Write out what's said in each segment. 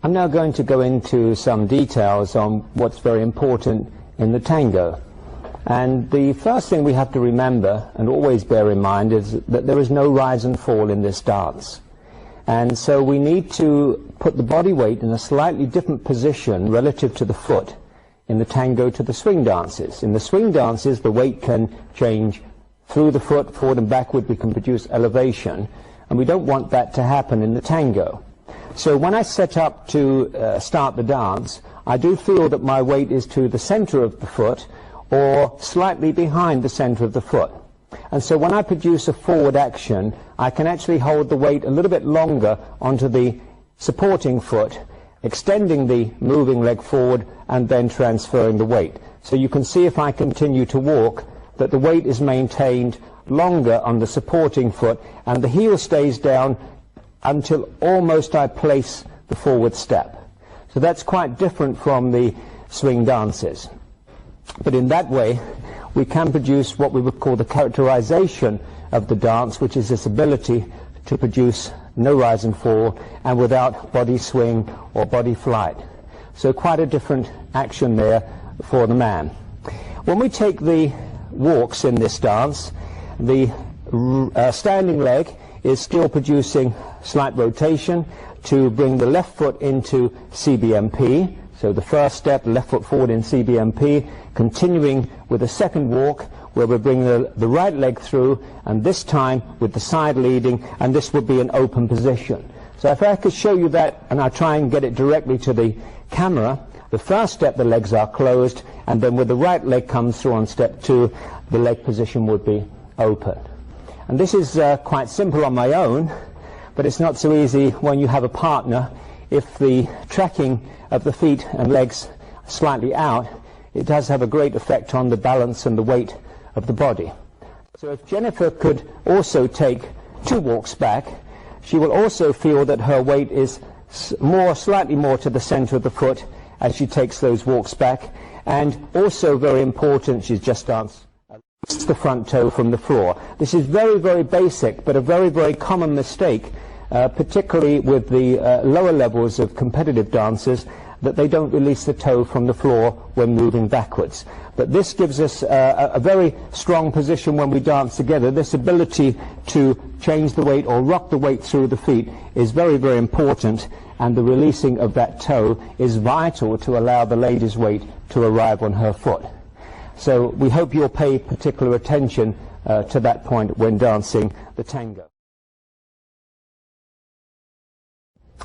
I'm now going to go into some details on what's very important in the tango. And the first thing we have to remember and always bear in mind is that there is no rise and fall in this dance. And so we need to put the body weight in a slightly different position relative to the foot in the tango to the swing dances. In the swing dances, the weight can change through the foot, forward and backward. We can produce elevation, and we don't want that to happen in the tango. So when I set up to start the dance, I do feel that my weight is to the center of the foot or slightly behind the center of the foot. And so when I produce a forward action, I can actually hold the weight a little bit longer onto the supporting foot, extending the moving leg forward and then transferring the weight. So you can see if I continue to walk that the weight is maintained longer on the supporting foot and the heel stays down until almost I place the forward step. So that's quite different from the swing dances. But in that way, we can produce what we would call the characterization of the dance, which is this ability to produce no rise and fall and without body swing or body flight. So quite a different action there for the man. When we take the walks in this dance, the standing leg is still producing slight rotation to bring the left foot into CBMP. So the first step, left foot forward in CBMP, continuing with the second walk where we bring the right leg through, and this time with the side leading, and this would be an open position. So if I could show you that, and I'll try and get it directly to the camera, the first step the legs are closed, and then when the right leg comes through on step 2, the leg position would be open. And this is quite simple on my own, but it's not so easy when you have a partner. If the tracking of the feet and legs slightly out, it does have a great effect on the balance and the weight of the body. So if Jennifer could also take 2 walks back, she will also feel that her weight is slightly more to the center of the foot as she takes those walks back. And also very important, she's just danced the front toe from the floor. This is very, very basic, but a very, very common mistake, particularly with the lower levels of competitive dancers, that they don't release the toe from the floor when moving backwards. But this gives us a very strong position when we dance together. This ability to change the weight or rock the weight through the feet is very, very important, and the releasing of that toe is vital to allow the lady's weight to arrive on her foot. So we hope you'll pay particular attention to that point when dancing the tango.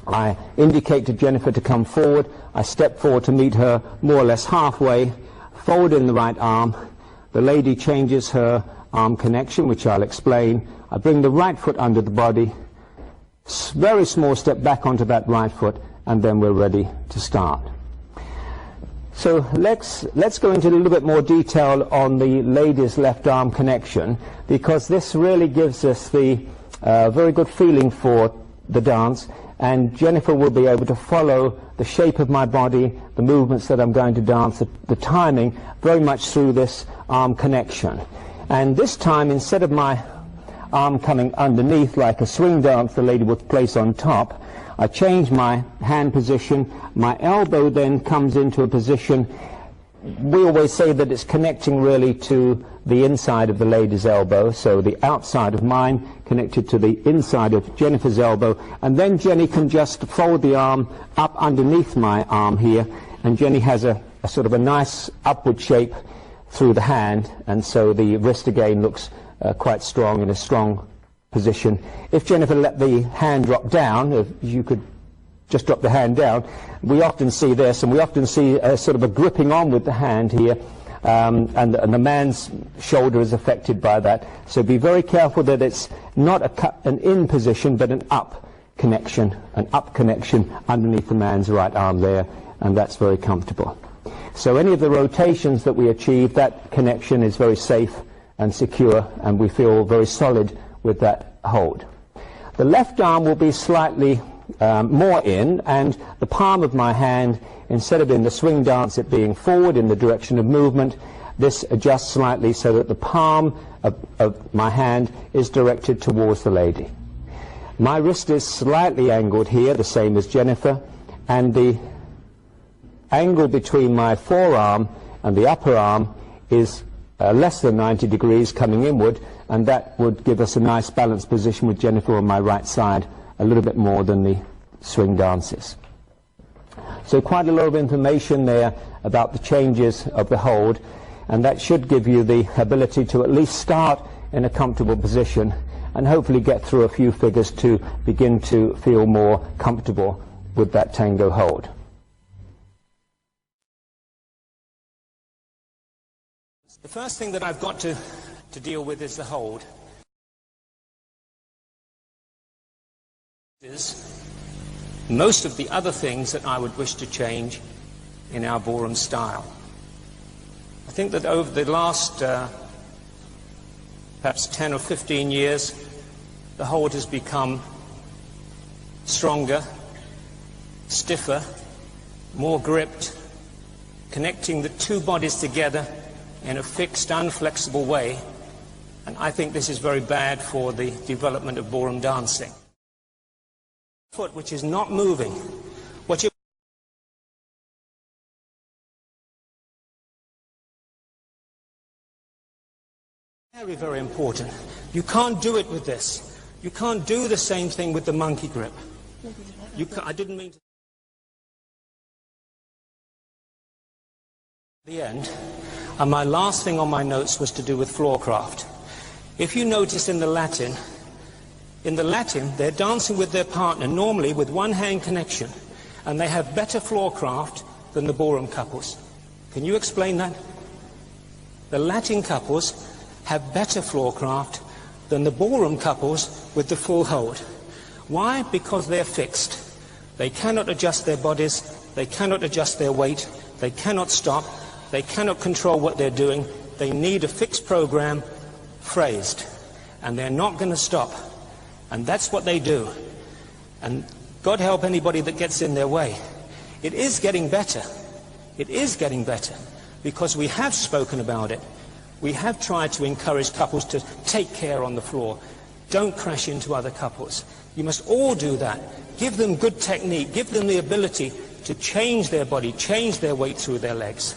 I indicate to Jennifer to come forward. I step forward to meet her more or less halfway, fold in the right arm. The lady changes her arm connection, which I'll explain. I bring the right foot under the body, very small step back onto that right foot, and then we're ready to start. So let's go into a little bit more detail on the lady's left arm connection, because this really gives us the very good feeling for the dance, and Jennifer will be able to follow the shape of my body, the movements that I'm going to dance, the timing, very much through this arm connection. And this time, instead of my arm coming underneath like a swing dance the lady would place on top, I change my hand position. My elbow then comes into a position. We always say that it's connecting really to the inside of the lady's elbow, so the outside of mine connected to the inside of Jennifer's elbow, and then Jenny can just fold the arm up underneath my arm here, and Jenny has a sort of a nice upward shape through the hand, and so the wrist again looks quite strong, in a strong position. If Jennifer let the hand drop down, if you could just drop the hand down, we often see this, and we often see sort of a gripping on with the hand here and the man's shoulder is affected by that. So be very careful that it's not an in position, but an up connection underneath the man's right arm there, and that's very comfortable. So any of the rotations that we achieve, that connection is very safe and secure, and we feel very solid with that hold. The left arm will be slightly more in, and the palm of my hand, instead of in the swing dance it being forward in the direction of movement, this adjusts slightly so that the palm of my hand is directed towards the lady. My wrist is slightly angled here, the same as Jennifer, and the angle between my forearm and the upper arm is less than 90 degrees coming inward, and that would give us a nice balanced position with Jennifer on my right side, a little bit more than the swing dances. So quite a lot of information there about the changes of the hold, and that should give you the ability to at least start in a comfortable position and hopefully get through a few figures to begin to feel more comfortable with that tango hold. The first thing that I've got to deal with is the hold. Most of the other things that I would wish to change in our ballroom style. I think that over the last perhaps 10 or 15 years, the hold has become stronger, stiffer, more gripped, connecting the two bodies together in a fixed, unflexible way, and I think this is very bad for the development of ballroom dancing. Foot which is not moving, what you very, very important. You can't do it with this. You can't do the same thing with the monkey grip. I didn't mean to. The end. And my last thing on my notes was to do with floorcraft. If you notice in the Latin, they're dancing with their partner, normally with one hand connection, and they have better floorcraft than the ballroom couples. Can you explain that? The Latin couples have better floorcraft than the ballroom couples with the full hold. Why? Because they're fixed. They cannot adjust their bodies, they cannot adjust their weight, they cannot stop, they cannot control what they're doing. They need a fixed program, phrased, and they're not going to stop. And that's what they do. And God help anybody that gets in their way. It is getting better. It is getting better, because we have spoken about it. We have tried to encourage couples to take care on the floor. Don't crash into other couples. You must all do that. Give them good technique. Give them the ability to change their body, change their weight through their legs.